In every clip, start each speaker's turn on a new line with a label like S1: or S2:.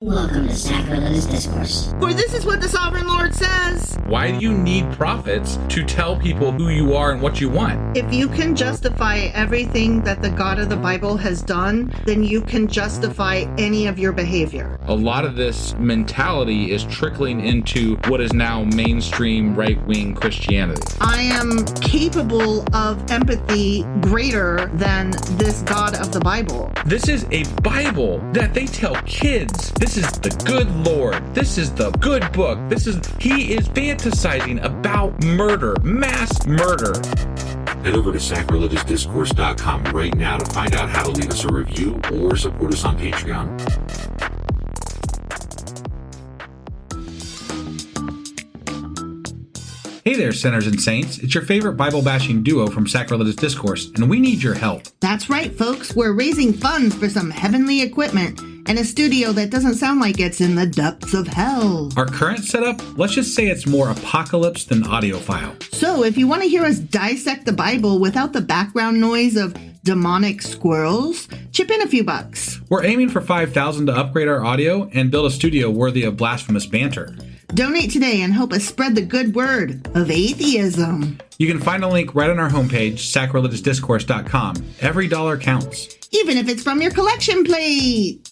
S1: Welcome to Sacrilegious Discourse.
S2: For this is what the Sovereign Lord says.
S3: Why do you need prophets to tell people who you are and what you want?
S2: If you can justify everything that the God of the Bible has done, then you can justify any of your behavior.
S3: A lot of this mentality is trickling into what is now mainstream right-wing Christianity.
S2: I am capable of empathy greater than this God of the Bible.
S3: This is a Bible that they tell kids. This is the good Lord. This is the good book. He is fantasizing about murder, mass murder.
S4: Head over to sacrilegiousdiscourse.com right now to find out how to leave us a review or support us on Patreon.
S5: Hey there, sinners and saints. It's your favorite Bible-bashing duo from Sacrilegious Discourse, and we need your help.
S2: That's right, folks. We're raising funds for some heavenly equipment and a studio that doesn't sound like it's in the depths of hell.
S5: Our current setup, let's just say it's more apocalypse than audiophile.
S2: So if you want to hear us dissect the Bible without the background noise of demonic squirrels, chip in a few bucks.
S5: We're aiming for $5,000 to upgrade our audio and build a studio worthy of blasphemous banter.
S2: Donate today and help us spread the good word of atheism.
S5: You can find a link right on our homepage, sacrilegiousdiscourse.com. Every dollar counts.
S2: Even if it's from your collection plate.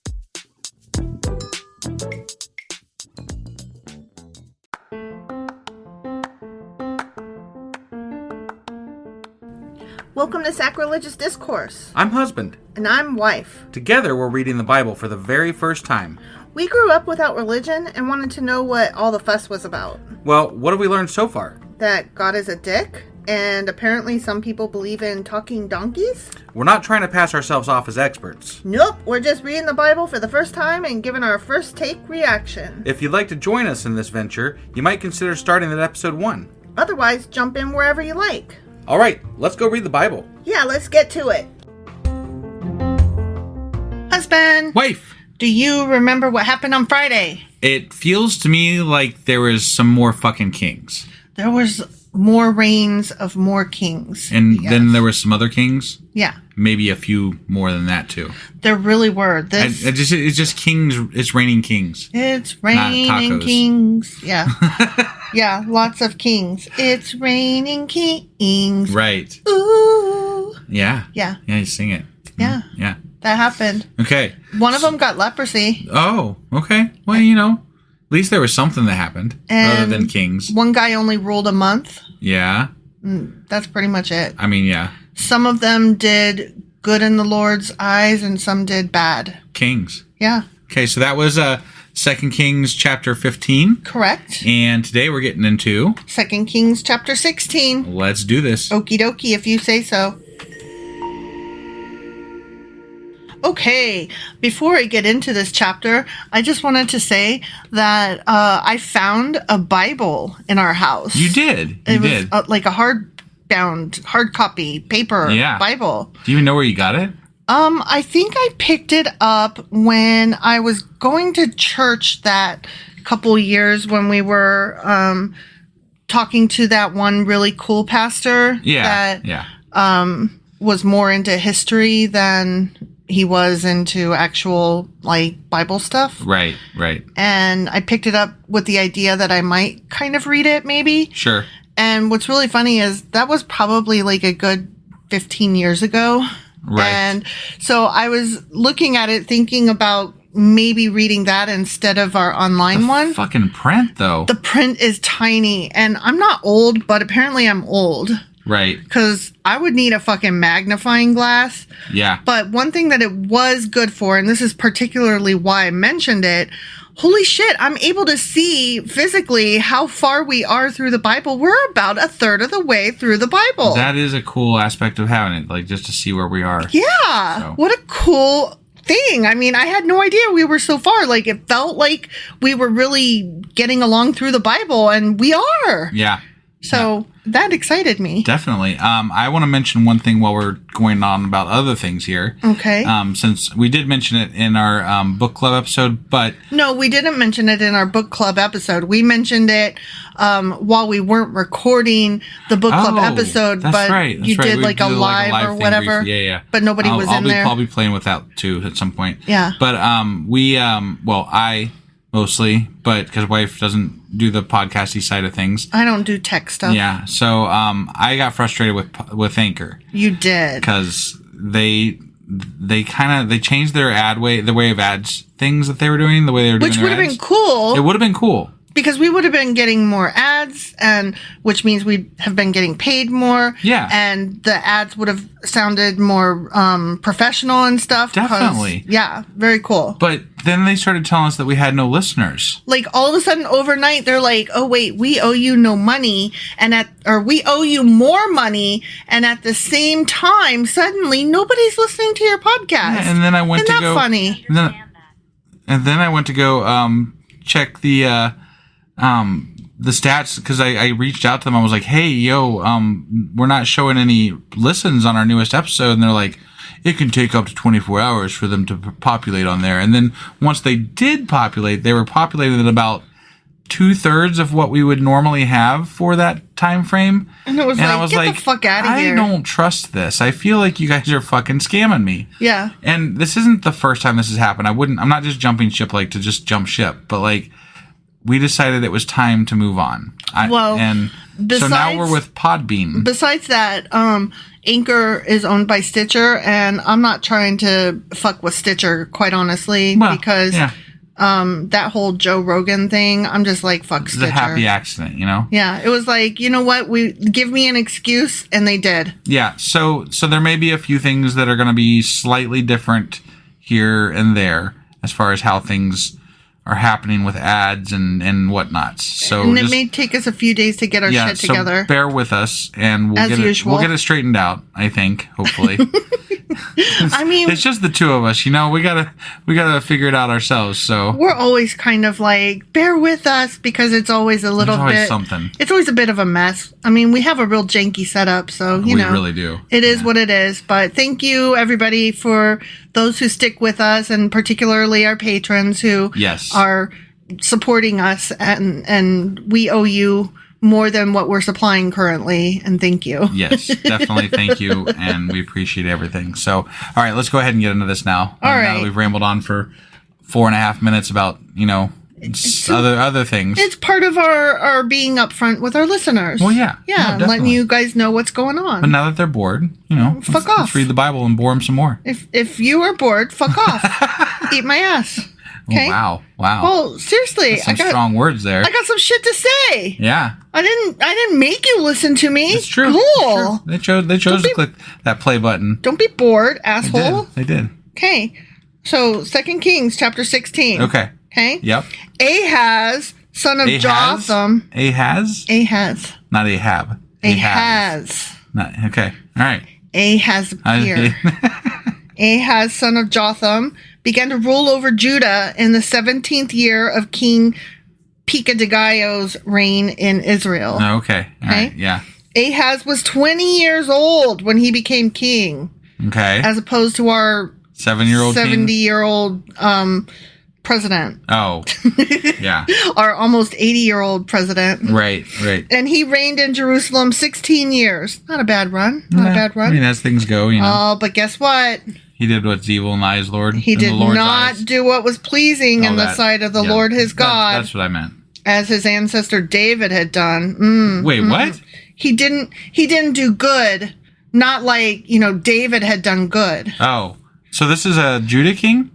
S2: Welcome to Sacrilegious Discourse.
S6: I'm husband.
S2: And I'm wife.
S6: Together, we're reading the Bible for the very first time.
S2: We grew up without religion and wanted to know what all the fuss was about.
S6: Well, what have we learned so far?
S2: That God is a dick, and apparently some people believe in talking donkeys?
S6: We're not trying to pass ourselves off as experts.
S2: Nope, we're just reading the Bible for the first time and giving our first take reaction.
S6: If you'd like to join us in this venture, you might consider starting at episode 1.
S2: Otherwise, jump in wherever you like.
S6: All right, let's go read the Bible.
S2: Yeah, let's get to it. Husband!
S5: Wife!
S2: Do you remember what happened on Friday?
S5: It feels to me like there was some more fucking kings.
S2: There was more reigns of more kings.
S5: And
S2: yes.
S5: then there were some other kings?
S2: Yeah.
S5: Maybe a few more than that, too.
S2: There really were.
S5: It's just kings. It's raining kings.
S2: It's raining kings. Yeah. Yeah, lots of kings. It's raining kings.
S5: Right.
S2: Ooh.
S5: Yeah.
S2: Yeah.
S5: Yeah, you sing it.
S2: Yeah.
S5: Yeah.
S2: That happened.
S5: Okay.
S2: One of them got leprosy.
S5: Oh, okay. Well, at least there was something that happened other than kings.
S2: One guy only ruled a month.
S5: Yeah.
S2: That's pretty much it.
S5: I mean, yeah.
S2: Some of them did good in the Lord's eyes and some did bad.
S5: Kings.
S2: Yeah.
S5: Okay, so that was 2 Kings chapter 15.
S2: Correct.
S5: And today we're getting into
S2: 2 Kings chapter 16.
S5: Let's do this.
S2: Okie dokie, if you say so. Okay, before I get into this chapter, I just wanted to say that I found a Bible in our house.
S5: You did.
S2: It was like a hard copy paper Bible.
S5: Do you even know where you got it?
S2: I think I picked it up when I was going to church that couple years when we were talking to that one really cool pastor.
S5: Yeah.
S2: That was more into history than he was into actual, Bible stuff.
S5: Right.
S2: And I picked it up with the idea that I might kind of read it, maybe.
S5: Sure.
S2: And what's really funny is that was probably, a good 15 years ago.
S5: Right.
S2: And so I was looking at it, thinking about maybe reading that instead of our online one.
S5: Fucking print, though.
S2: The print is tiny. And I'm not old, but apparently I'm old.
S5: Right.
S2: Because I would need a fucking magnifying glass.
S5: Yeah.
S2: But one thing that it was good for, and this is particularly why I mentioned it, holy shit, I'm able to see physically how far we are through the Bible. We're about a third of the way through the Bible.
S5: That is a cool aspect of having it, just to see where we are.
S2: Yeah.
S5: So.
S2: What a cool thing. I mean, I had no idea we were so far. It felt like we were really getting along through the Bible, and we are.
S5: Yeah.
S2: So that excited me.
S5: Definitely. I want to mention one thing while we're going on about other things here.
S2: Okay.
S5: Since we did mention it in our book club episode, but...
S2: No, we didn't mention it in our book club episode. We mentioned it while we weren't recording the book club episode, but
S5: right.
S2: you did like a live or whatever.
S5: Yeah.
S2: But nobody was in there.
S5: I'll be playing with that too at some point.
S2: Yeah.
S5: But I mostly, but because wife doesn't do the podcasty side of things.
S2: I don't do tech stuff.
S5: Yeah. So I got frustrated with Anchor.
S2: You did.
S5: Because they changed their the way of ads things that they were doing, the way they were doing
S2: Which
S5: their
S2: would have
S5: ads.
S2: been cool.
S5: It would have been cool.
S2: Because we would have been getting more ads, and which means we'd have been getting paid more.
S5: Yeah.
S2: And the ads would have sounded more professional and stuff.
S5: Definitely.
S2: Yeah, very cool.
S5: But then they started telling us that we had no listeners.
S2: Like all of a sudden overnight, they're like, "Oh wait, we owe you no money," or we owe you more money, and at the same time, suddenly nobody's listening to your podcast.
S5: Yeah, and then I went
S2: Isn't that funny?
S5: And then I went to go check the stats because I reached out to them. I was like, "Hey, we're not showing any listens on our newest episode," and they're like, "It can take up to 24 hours for them to populate on there." And then once they did populate, they were populated at about 2/3 of what we would normally have for that time frame.
S2: And it was get the fuck out of here.
S5: I don't trust this. I feel like you guys are fucking scamming me.
S2: Yeah.
S5: And this isn't the first time this has happened. I'm not just jumping ship like to just jump ship, but like we decided it was time to move on. So now we're with Podbean.
S2: Besides that, Anchor is owned by Stitcher, and I'm not trying to fuck with Stitcher, quite honestly, because that whole Joe Rogan thing, I'm just like, fuck Stitcher.
S5: It's a happy accident, you know?
S2: Yeah, it was like, you know what? Give me an excuse, and they did.
S5: Yeah, so there may be a few things that are going to be slightly different here and there as far as how things are happening with ads and whatnot. So
S2: it may take us a few days to get our shit together.
S5: So bear with us, and we'll get it straightened out. I think, hopefully.
S2: I mean,
S5: it's just the two of us. You know, we gotta figure it out ourselves. So
S2: we're always kind of like, bear with us, because it's always a little bit
S5: something.
S2: It's always a bit of a mess. I mean, we have a real janky setup, so we
S5: really do.
S2: It is what it is. But thank you, everybody, for those who stick with us, and particularly our patrons who are supporting us, and we owe you more than what we're supplying currently, and thank you.
S5: Yes, definitely thank you, and we appreciate everything. So, all right, let's go ahead and get into this now.
S2: All right.
S5: Now that we've rambled on for 4.5 minutes about, other things.
S2: It's part of our being upfront with our listeners.
S5: Well, yeah.
S2: Yeah,
S5: no,
S2: letting you guys know what's going on.
S5: But now that they're bored,
S2: fuck off.
S5: Let's read the Bible and bore them some more.
S2: If you are bored, fuck off. Eat my ass. Okay?
S5: Oh, wow.
S2: Well, seriously,
S5: That's some strong words there.
S2: I got some shit to say.
S5: Yeah.
S2: I didn't make you listen to me.
S5: It's true.
S2: Cool.
S5: It's true. They chose to click that play button.
S2: Don't be bored, asshole.
S5: They did.
S2: Okay. So 2 Kings chapter 16.
S5: Okay.
S2: Okay.
S5: Yep.
S2: Ahaz, son of Jotham.
S5: Ahaz? Not Ahab.
S2: Ahaz.
S5: Okay. All right.
S2: Ahaz appeared. Ahaz, son of Jotham, began to rule over Judah in the 17th year of King Pekah's reign in Israel.
S5: Okay. All right. Yeah.
S2: Ahaz was 20 years old when he became king.
S5: Okay.
S2: As opposed to our 70-year-old president.
S5: Oh. Yeah.
S2: Our almost 80-year-old president.
S5: Right.
S2: And he reigned in Jerusalem 16 years. Not a bad run.
S5: I mean, as things go,
S2: Oh, but guess what?
S5: He did what's evil in the eyes, Lord.
S2: He did not do what was pleasing in the sight of the Lord his God.
S5: That's what I meant.
S2: As his ancestor David had done.
S5: Wait, what?
S2: He didn't do good. Not like, David had done good.
S5: Oh. So this is a Judah king?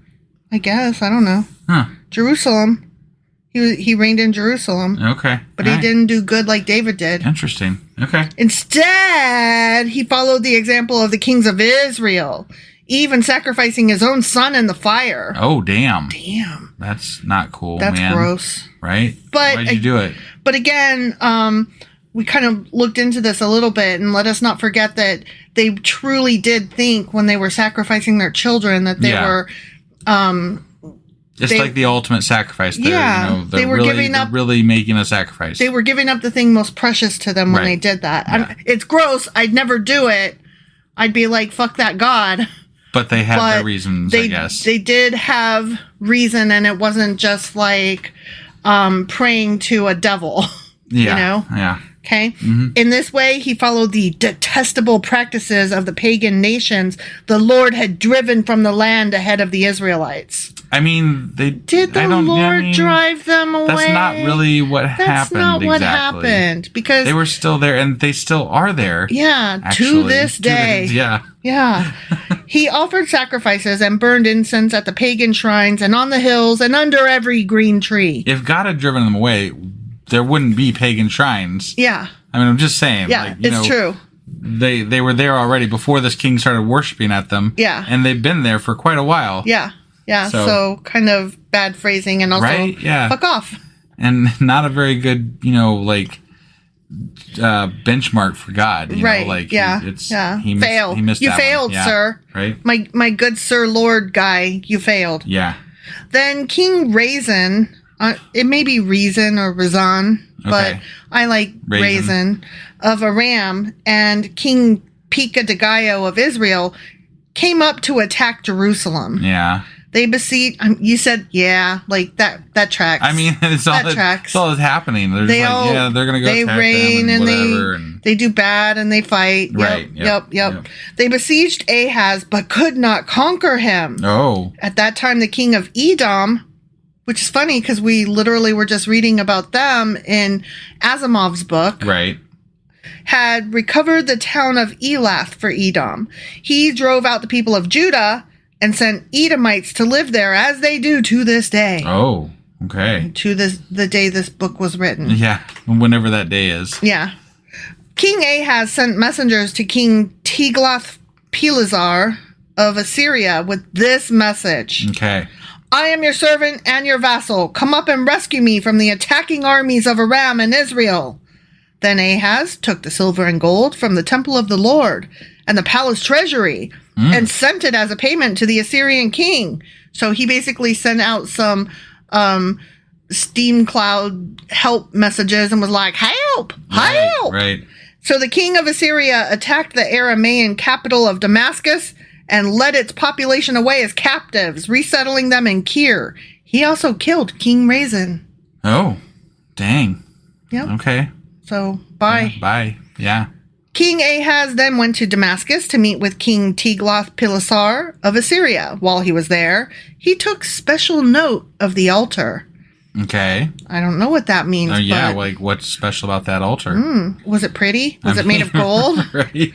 S2: I guess. I don't know.
S5: Huh.
S2: Jerusalem. He reigned in Jerusalem.
S5: Okay.
S2: But he didn't do good like David did.
S5: Interesting. Okay.
S2: Instead, he followed the example of the kings of Israel, even sacrificing his own son in the fire.
S5: Oh, damn.
S2: Damn.
S5: That's not cool,
S2: That's
S5: man.
S2: gross.
S5: Right?
S2: But
S5: why'd you do it?
S2: But again, we kind of looked into this a little bit, and let us not forget that they truly did think when they were sacrificing their children that they were
S5: It's like the ultimate sacrifice.
S2: They were giving up.
S5: They're really making a sacrifice.
S2: They were giving up the thing most precious to them when they did that.
S5: Yeah.
S2: It's gross. I'd never do it. I'd be like, fuck that God.
S5: But they had their reasons, I guess.
S2: They did have reason, and it wasn't just like praying to a devil.
S5: Yeah.
S2: You know?
S5: Yeah.
S2: Okay.
S5: Mm-hmm.
S2: In this way, he followed the detestable practices of the pagan nations the Lord had driven from the land ahead of the Israelites.
S5: I mean,
S2: Did the Lord drive them away?
S5: That's not really what happened.
S2: That's not what happened, because
S5: they were still there, and they still are there.
S2: Yeah,
S5: actually,
S2: to this day.
S5: Yeah.
S2: He offered sacrifices and burned incense at the pagan shrines and on the hills and under every green tree.
S5: If God had driven them away, there wouldn't be pagan shrines.
S2: Yeah.
S5: I mean, I'm just saying.
S2: Yeah, it's true.
S5: They were there already before this king started worshiping at them.
S2: Yeah.
S5: And they've been there for quite a while.
S2: Yeah. Yeah. So kind of bad phrasing, and also fuck off.
S5: And not a very good, benchmark for God. You know, like,
S2: He failed.
S5: He missed
S2: you
S5: that
S2: failed,
S5: one. Yeah,
S2: sir.
S5: Right?
S2: My good Sir Lord guy, you failed.
S5: Yeah.
S2: Then King Rezin, it may be Reason or Rezan, but I like Rezin of Aram, and King Pekah of Israel came up to attack Jerusalem.
S5: Yeah.
S2: They besieged. You said, like that tracks.
S5: I mean, it's all that's happening. They're they're gonna go.
S2: They
S5: attack
S2: reign
S5: them
S2: and they do bad and they fight.
S5: Right.
S2: Yep. They besieged Ahaz, but could not conquer him.
S5: Oh.
S2: At that time, the king of Edom, which is funny because we literally were just reading about them in Asimov's book.
S5: Right.
S2: Had recovered the town of Elath for Edom. He drove out the people of Judah and sent Edomites to live there, as they do to this day.
S5: Oh, okay.
S2: To the day this book was written.
S5: Yeah, whenever that day is.
S2: Yeah. King Ahaz sent messengers to King Tiglath-Pileser of Assyria with this message.
S5: Okay.
S2: I am your servant and your vassal. Come up and rescue me from the attacking armies of Aram and Israel. Then Ahaz took the silver and gold from the temple of the Lord and the palace treasury and sent it as a payment to the Assyrian king. So he basically sent out some steam cloud help messages and was like, help!
S5: Right.
S2: So the king of Assyria attacked the Aramean capital of Damascus and led its population away as captives, resettling them in Kir. He also killed King Rezin.
S5: Oh, dang.
S2: Yep.
S5: Okay.
S2: So, bye.
S5: Yeah, bye. Yeah.
S2: King Ahaz then went to Damascus to meet with King Tiglath-Pileser of Assyria. While he was there, he took special note of the altar.
S5: Okay.
S2: I don't know what that means.
S5: But what's special about that altar?
S2: Was it pretty? Was it made of gold?
S5: Right.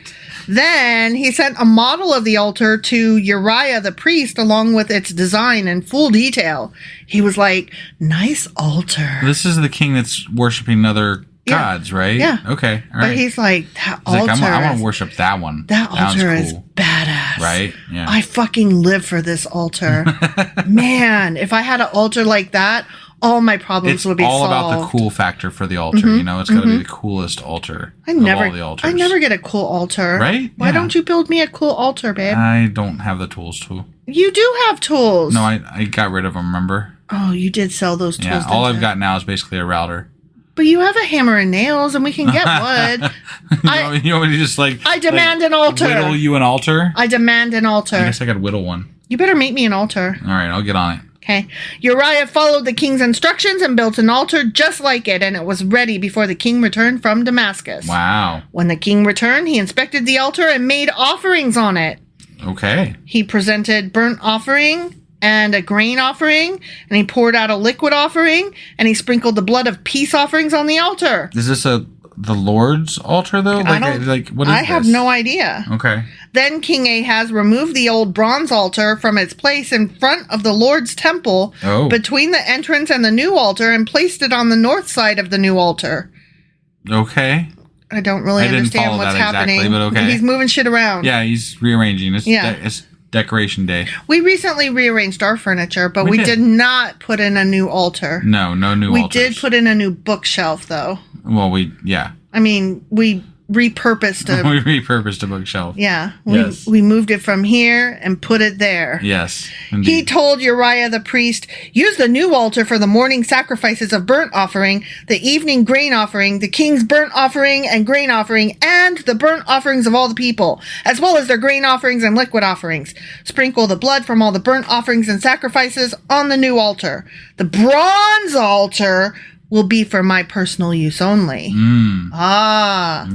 S2: Then he sent a model of the altar to Uriah the priest along with its design in full detail. He was like, nice altar.
S5: This is the king that's worshiping other gods, right?
S2: Yeah.
S5: Okay. All right.
S2: But he's like, that altar.
S5: I want to worship that one.
S2: That altar is
S5: cool.
S2: badass.
S5: Right? Yeah.
S2: I fucking live for this altar. Man, if I had an altar like that, all my problems would be solved.
S5: It's all about the cool factor for the altar. You know, it's got to be the coolest altar of all the altars.
S2: I never get a cool altar.
S5: Right?
S2: Why don't you build me a cool altar, babe?
S5: I don't have the tools to.
S2: You do have tools.
S5: No, I got rid of them, remember?
S2: Oh, you did sell those tools.
S5: Yeah, all I've got now is basically a router.
S2: But you have a hammer and nails, and we can get wood.
S5: you want me to just
S2: I demand an altar.
S5: Whittle you an altar?
S2: I demand an altar.
S5: I guess I could whittle one.
S2: You better make me an altar.
S5: All right, I'll get on it.
S2: Okay. Uriah followed the king's instructions and built an altar just like it, and it was ready before the king returned from Damascus.
S5: Wow.
S2: When the king returned, he inspected the altar and made offerings on it.
S5: Okay.
S2: He presented burnt offering and a grain offering, and he poured out a liquid offering, and he sprinkled the blood of peace offerings on the altar.
S5: Is this the Lord's altar, though? What is
S2: I have no idea.
S5: Okay.
S2: Then King Ahaz removed the old bronze altar from its place in front of the Lord's temple between the entrance and the new altar and placed it on the north side of the new altar.
S5: Okay.
S2: I don't really understand what's happening.
S5: Exactly, but okay.
S2: He's moving shit around.
S5: Yeah, he's rearranging. It's decoration day.
S2: We recently rearranged our furniture, but we did not put in a new altar.
S5: No new altars.
S2: We did put in a new bookshelf, though.
S5: Well,
S2: I mean, we repurposed a
S5: We repurposed a bookshelf.
S2: Yeah.
S5: Yes.
S2: We moved it from here and put it there.
S5: Yes.
S2: He
S5: Indeed.
S2: told Uriah the priest, use the new altar for the morning sacrifices of burnt offering, the evening grain offering, the king's burnt offering and grain offering, and the burnt offerings of all the people, as well as their grain offerings and liquid offerings. Sprinkle the blood from all the burnt offerings and sacrifices on the new altar. The bronze altar will be for my personal use only.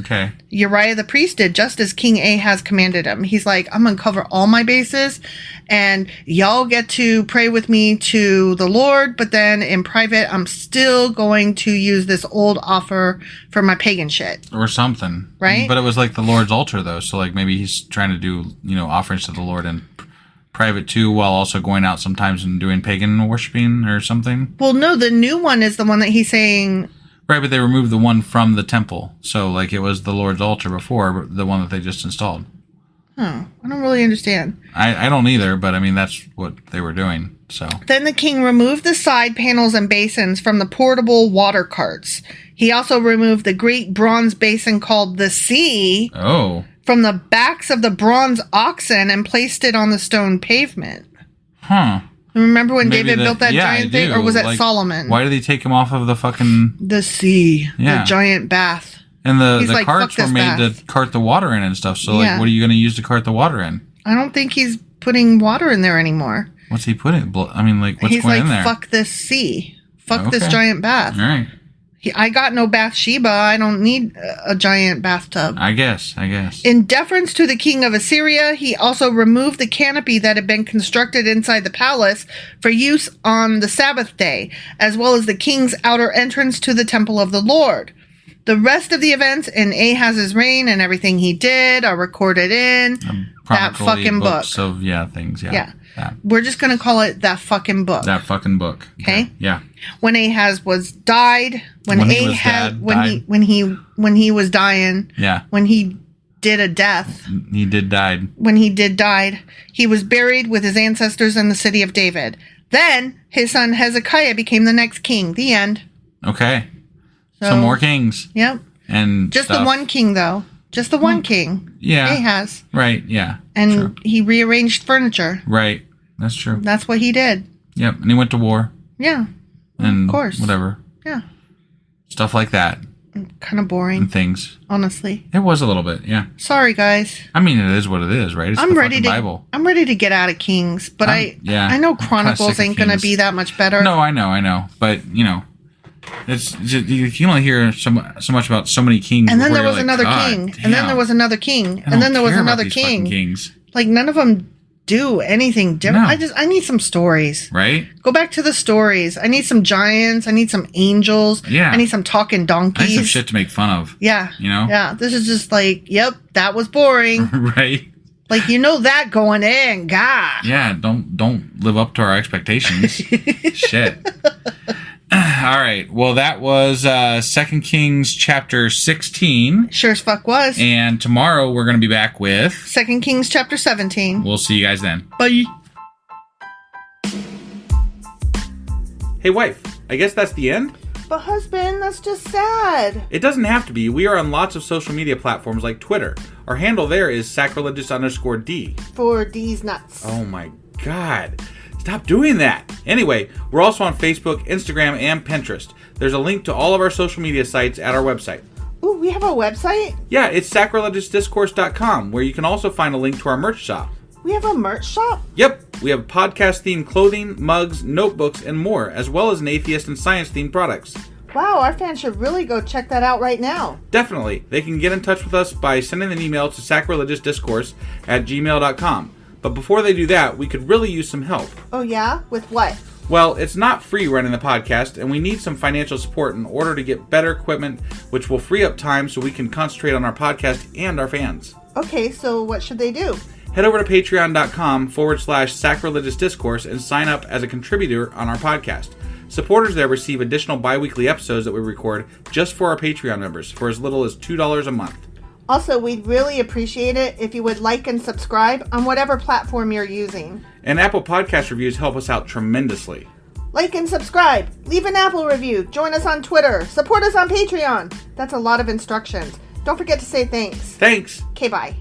S5: Okay.
S2: Uriah the priest did just as King Ahaz commanded him. He's like, I'm going to cover all my bases, and y'all get to pray with me to the Lord, but then in private, I'm still going to use this old offer for my pagan shit.
S5: Or something.
S2: Right?
S5: But it was like the Lord's altar, though. So, like, maybe he's trying to do, offerings to the Lord in private, too, while also going out sometimes and doing pagan worshiping or something.
S2: Well, no, the new one is the one that he's saying...
S5: Right, but they removed the one from the temple. So, like, it was the Lord's altar before, the one that they just installed.
S2: Oh, I don't really understand.
S5: I don't either, but, I mean, that's what they were doing, so.
S2: Then the king removed the side panels and basins from the portable water carts. He also removed the great bronze basin called the Sea from the backs of the bronze oxen and placed it on the stone pavement.
S5: Huh.
S2: Remember when David built that giant thing? Or was that
S5: like,
S2: Solomon?
S5: Why did he take him off of the fucking...
S2: The sea.
S5: Yeah.
S2: The giant bath.
S5: And the
S2: like,
S5: carts
S2: "Fuck
S5: were
S2: this
S5: made
S2: bath."
S5: to cart the water in and stuff. So,
S2: Yeah.
S5: like, what are you going to use to cart the water in?
S2: I don't think he's putting water in there anymore.
S5: What's he putting? I mean, like, what's
S2: He's
S5: going
S2: like,
S5: in there?
S2: fuck this sea. Fuck this
S5: Okay.
S2: giant bath.
S5: All right.
S2: I got no Bathsheba. I don't need a giant bathtub.
S5: I guess.
S2: In deference to the king of Assyria, he also removed the canopy that had been constructed inside the palace for use on the Sabbath day, as well as the king's outer entrance to the temple of the Lord. The rest of the events in Ahaz's reign and everything he did are recorded in that fucking book.
S5: Of, things. Yeah. That.
S2: We're just going to call it that fucking book.
S5: That fucking book.
S2: Okay?
S5: Yeah.
S2: When Ahaz was died, when he was dying, when he did a death,
S5: he died.
S2: When he died, he was buried with his ancestors in the city of David. Then his son Hezekiah became the next king. The end.
S5: Okay.
S2: So,
S5: some more kings.
S2: Yep.
S5: And
S2: just
S5: stuff.
S2: The one king, though. Just the one king.
S5: Yeah.
S2: Ahaz.
S5: Right. Yeah.
S2: And
S5: true.
S2: he rearranged furniture.
S5: Right. That's true.
S2: That's what he did.
S5: Yep. And he went to war.
S2: Yeah.
S5: And
S2: of course.
S5: Whatever.
S2: Yeah.
S5: Stuff like that.
S2: Kind of boring.
S5: And things.
S2: Honestly.
S5: It was a little bit. Yeah.
S2: Sorry, guys.
S5: I mean, it is what it is, right? It's the fucking Bible.
S2: I'm ready to get out of Kings, but I know Chronicles ain't going to be that much better.
S5: No, I know. But, it's just, you can only hear so much about so many kings.
S2: And then there was another king. And then there was another king. And then there was another king.
S5: Kings.
S2: Like, none of them do anything different.
S5: No.
S2: I need some stories.
S5: Right?
S2: Go back to the stories. I need some giants. I need some angels.
S5: Yeah.
S2: I need some talking donkeys.
S5: I need some shit to make fun of.
S2: Yeah.
S5: Yeah.
S2: This is just like, yep, that was boring.
S5: Right?
S2: Like, that going in. God.
S5: Yeah, don't live up to our expectations. Shit. All right. Well, that was 2 Kings chapter 16.
S2: Sure as fuck was.
S5: And tomorrow we're going to be back with
S2: 2 Kings chapter 17.
S5: We'll see you guys then.
S2: Bye.
S6: Hey, wife, I guess that's the end?
S2: But husband, that's just sad.
S6: It doesn't have to be. We are on lots of social media platforms like Twitter. Our handle there is sacrilegious_D.
S2: For D's nuts.
S6: Oh my God. Stop doing that. Anyway, we're also on Facebook, Instagram, and Pinterest. There's a link to all of our social media sites at our website.
S2: Ooh, we have a website?
S6: Yeah, it's sacrilegiousdiscourse.com, where you can also find a link to our merch shop.
S2: We have a merch shop?
S6: Yep, we have podcast-themed clothing, mugs, notebooks, and more, as well as an atheist and science-themed products.
S2: Wow, our fans should really go check that out right now.
S6: Definitely. They can get in touch with us by sending an email to sacrilegiousdiscourse@gmail.com. But before they do that, we could really use some help.
S2: Oh yeah? With what?
S6: Well, it's not free running the podcast, and we need some financial support in order to get better equipment, which will free up time so we can concentrate on our podcast and our fans.
S2: Okay, so what should they do?
S6: Head over to patreon.com/sacrilegiousdiscourse and sign up as a contributor on our podcast. Supporters there receive additional bi-weekly episodes that we record just for our Patreon members for as little as $2 a month.
S2: Also, we'd really appreciate it if you would like and subscribe on whatever platform you're using.
S6: And Apple Podcast reviews help us out tremendously.
S2: Like and subscribe. Leave an Apple review. Join us on Twitter. Support us on Patreon. That's a lot of instructions. Don't forget to say thanks.
S6: Thanks.
S2: Okay, bye.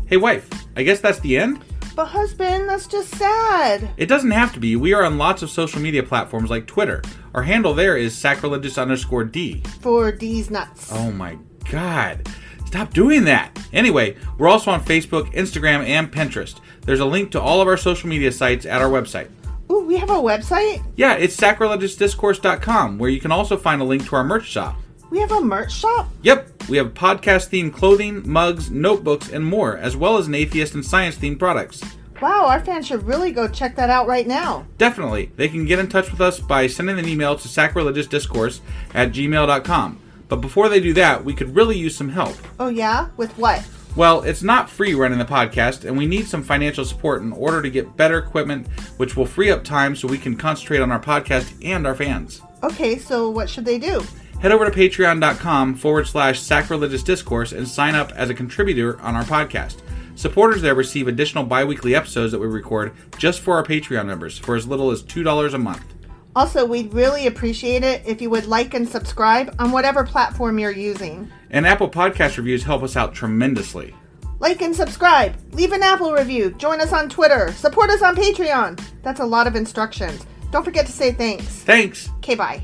S6: Hey, wife, I guess that's the end?
S2: But husband, that's just sad.
S6: It doesn't have to be. We are on lots of social media platforms like Twitter. Our handle there is sacrilegious_D.
S2: For D's nuts.
S6: Oh my God. Stop doing that. Anyway, we're also on Facebook, Instagram, and Pinterest. There's a link to all of our social media sites at our website.
S2: Ooh, we have a website?
S6: Yeah, it's sacrilegiousdiscourse.com, where you can also find a link to our merch shop.
S2: We have a merch shop?
S6: Yep, we have podcast-themed clothing, mugs, notebooks, and more, as well as an atheist and science-themed products.
S2: Wow, our fans should really go check that out right now.
S6: Definitely. They can get in touch with us by sending an email to sacrilegiousdiscourse@gmail.com. But before they do that, we could really use some help.
S2: Oh yeah? With what?
S6: Well, it's not free running the podcast, and we need some financial support in order to get better equipment, which will free up time so we can concentrate on our podcast and our fans.
S2: Okay, so what should they do?
S6: Head over to patreon.com/sacrilegiousdiscourse and sign up as a contributor on our podcast. Supporters there receive additional bi-weekly episodes that we record just for our Patreon members for as little as $2 a month.
S2: Also, we'd really appreciate it if you would like and subscribe on whatever platform you're using.
S6: And Apple Podcast reviews help us out tremendously.
S2: Like and subscribe. Leave an Apple review. Join us on Twitter. Support us on Patreon. That's a lot of instructions. Don't forget to say thanks.
S6: Thanks.
S2: Okay, bye.